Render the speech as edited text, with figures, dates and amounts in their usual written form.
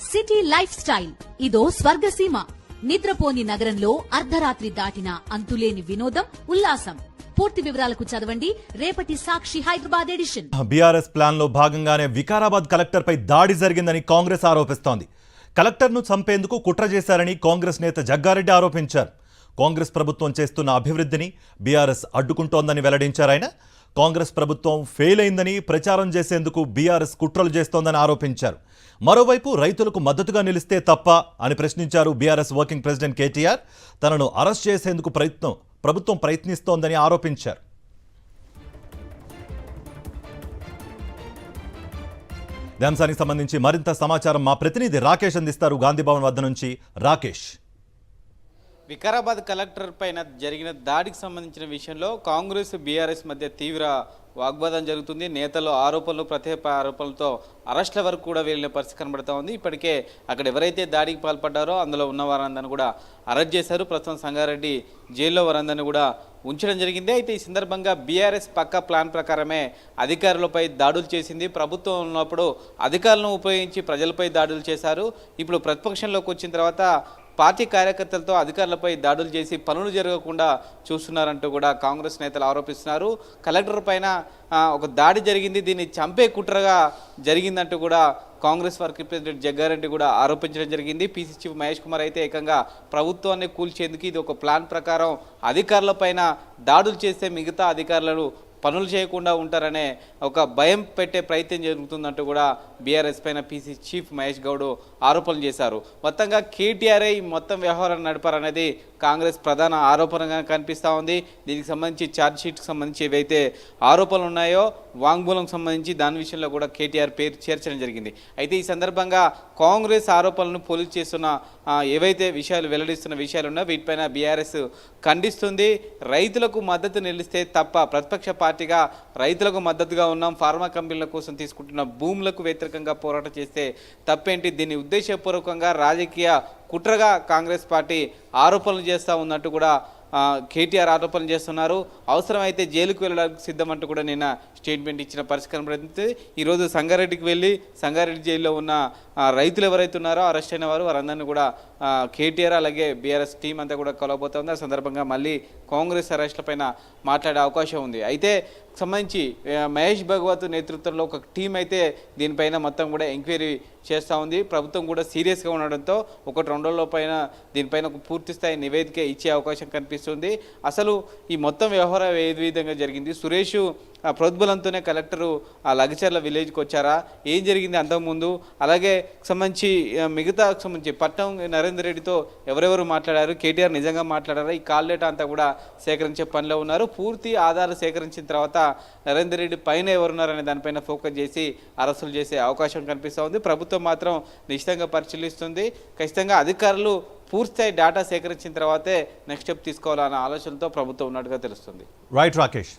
City life style ఇదో స్వర్గసీమ. నిద్రపోని నగరంలో అర్ధరాత్రి దాటిన అంతులేని వినోదం, ఉల్లాసం. పూర్తి వివరాలకు చదవండి రేపటి Sakshi Hyderabad edition. BRS plan లో భాగంగానే వికారాబాద్ కలెక్టర్ పై దాడి జరిగిందని కాంగ్రెస్ ఆరోపిస్తోంది. కలెక్టర్ను చంపేందుకు కుట్ర చేశారని కాంగ్రెస్ నేత జగ్గారెడ్డి ఆరోపించారు. కాంగ్రెస్ ప్రభుత్వం చేస్తున్న అభివృద్ధిని బీఆర్ఎస్ అడ్డుకుంటోందని వెల్లడించారు ఆయన. కాంగ్రెస్ ప్రభుత్వం ఫెయిల్ అయిందని ప్రచారం చేసేందుకు బీఆర్ఎస్ కుట్రలు చేస్తోందని ఆరోపించారు. మరోవైపు రైతులకు మద్దతుగా నిలిస్తే తప్ప అని ప్రశ్నించారు బీఆర్ఎస్ వర్కింగ్ ప్రెసిడెంట్ కేటీఆర్. తనను అరెస్ట్ చేసేందుకు ప్రభుత్వం ప్రయత్నిస్తోందని ఆరోపించారు. ఈ అంశానికి సంబంధించి మరింత సమాచారం మా ప్రతినిధి రాకేష్ అందిస్తారు. గాంధీభవన్ వద్ద నుంచి రాకేష్. వికారాబాద్ కలెక్టర్ పైన జరిగిన దాడికి సంబంధించిన విషయంలో కాంగ్రెస్ బీఆర్ఎస్ మధ్య తీవ్ర వాగ్వాదం జరుగుతుంది. నేతలు ఆరోపణలు, ప్రత్యేక ఆరోపణలతో అరెస్టుల వరకు కూడా వెళ్ళిన పరిస్థితి కనబడతా ఉంది. ఇప్పటికే అక్కడ ఎవరైతే దాడికి పాల్పడ్డారో అందులో ఉన్న వారందరినీ కూడా అరెస్ట్ చేశారు. ప్రస్తుతం సంగారెడ్డి జైల్లో వారందరినీ కూడా ఉంచడం జరిగింది. అయితే ఈ సందర్భంగా బీఆర్ఎస్ పక్కా ప్లాన్ ప్రకారమే అధికారులపై దాడులు చేసింది. ప్రభుత్వం ఉన్నప్పుడు అధికారులను ఉపయోగించి ప్రజలపై దాడులు చేశారు. ఇప్పుడు ప్రతిపక్షంలోకి వచ్చిన తర్వాత పార్టీ కార్యకర్తలతో అధికారులపై దాడులు చేసి పనులు జరగకుండా చూస్తున్నారంటూ కూడా కాంగ్రెస్ నేతలు ఆరోపిస్తున్నారు. కలెక్టర్ పైన ఒక దాడి జరిగింది, దీన్ని చంపే కుట్రగా జరిగిందంటూ కూడా కాంగ్రెస్ వర్కింగ్ ప్రెసిడెంట్ జగ్గారెడ్డి కూడా ఆరోపించడం జరిగింది. పీసీ చీఫ్ మహేష్ కుమార్ అయితే ఏకంగా ప్రభుత్వాన్ని కూల్చేందుకు ఇది ఒక ప్లాన్ ప్రకారం అధికారులపైన దాడులు చేస్తే మిగతా అధికారులను పనులు చేయకుండా ఉంటారనే ఒక భయం పెట్టే ప్రయత్నం జరుగుతుందంటూ కూడా బీఆర్ఎస్ పైన పీసీ చీఫ్ మహేష్ గౌడ్ ఆరోపణలు చేశారు. మొత్తంగా కేటీఆర్ఐ మొత్తం వ్యవహారాన్ని నడిపారనేది కాంగ్రెస్ ప్రధాన ఆరోపణగా కనిపిస్తూ ఉంది. దీనికి సంబంధించి ఛార్జ్ షీట్కి సంబంధించి ఏవైతే ఆరోపణలు ఉన్నాయో వాంగ్మూలం సంబంధించి దాని విషయంలో కూడా కేటీఆర్ పేరు చేర్చడం జరిగింది. అయితే ఈ సందర్భంగా కాంగ్రెస్ ఆరోపణలను పోలీసు చేస్తున్న ఏవైతే విషయాలు వెల్లడిస్తున్న విషయాలు ఉన్నాయో వీటిపైన బీఆర్ఎస్ ఖండిస్తుంది. రైతులకు మద్దతు నిలిస్తే తప్ప, ప్రతిపక్ష పార్టీగా రైతులకు మద్దతుగా ఉన్నాం, ఫార్మా కంపెనీల కోసం తీసుకుంటున్న భూములకు వ్యతిరేకంగా పోరాటం చేస్తే తప్పేంటి, దీన్ని ఉద్దేశపూర్వకంగా రాజకీయ కుట్రగా కాంగ్రెస్ పార్టీ ఆరోపణలు చేస్తూ ఉన్నట్టు కూడా కేటీఆర్ ఆరోపణలు చేస్తున్నారు. అవసరమైతే జైలుకు వెళ్ళడానికి సిద్ధమంటూ కూడా నిన్న స్టేట్మెంట్ ఇచ్చిన పరిస్థితి కనబడుతుంది. ఈరోజు సంగారెడ్డికి వెళ్ళి సంగారెడ్డి జైల్లో ఉన్న రైతులు ఎవరైతే ఉన్నారో అరెస్ట్ అయిన వారందరినీ కూడా కేటీఆర్ అలాగే బీఆర్ఎస్ టీం అంతా కూడా కలవబోతోంది. ఆ సందర్భంగా మళ్ళీ కాంగ్రెస్ అరెస్టులపైన మాట్లాడే అవకాశం ఉంది. అయితే సంబంధించి మహేష్ భగవత్ నేతృత్వంలో ఒక టీం అయితే దీనిపైన మొత్తం కూడా ఎంక్వైరీ చేస్తూ ఉంది. ప్రభుత్వం కూడా సీరియస్గా ఉండడంతో 1-2 రోజుల పైన దీనిపైన ఒక పూర్తిస్థాయి నివేదిక ఇచ్చే అవకాశం కనిపిస్తుంది. అసలు ఈ మొత్తం వ్యవహారం ఏ విధంగా జరిగింది, సురేష్ ప్రోద్బలంతోనే కలెక్టరు ఆ లగచర్ల విలేజ్కి వచ్చారా, ఏం జరిగింది అంతకుముందు, అలాగే సంబంధించి మిగతా సంబంధించి పట్నం నరేందర్ రెడ్డితో ఎవరెవరు మాట్లాడారు, కేటీఆర్ నిజంగా మాట్లాడారా, ఈ కాల్ డేటా అంతా కూడా సేకరించే పనిలో ఉన్నారు. పూర్తి ఆధారాలు సేకరించిన తర్వాత నరేందర్ రెడ్డి పైన ఎవరున్నారనే దానిపైన ఫోకస్ చేసి అరెస్టులు చేసే అవకాశం కనిపిస్తూ ఉంది. ప్రభుత్వం మాత్రం నిశ్చితంగా పరిశీలిస్తుంది. ఖచ్చితంగా అధికారులు పూర్తిస్థాయి డేటా సేకరించిన తర్వాతే నెక్స్ట్ స్టెప్ తీసుకోవాలన్న ఆలోచనతో ప్రభుత్వం ఉన్నట్టుగా తెలుస్తుంది. రైట్ రాకేష్.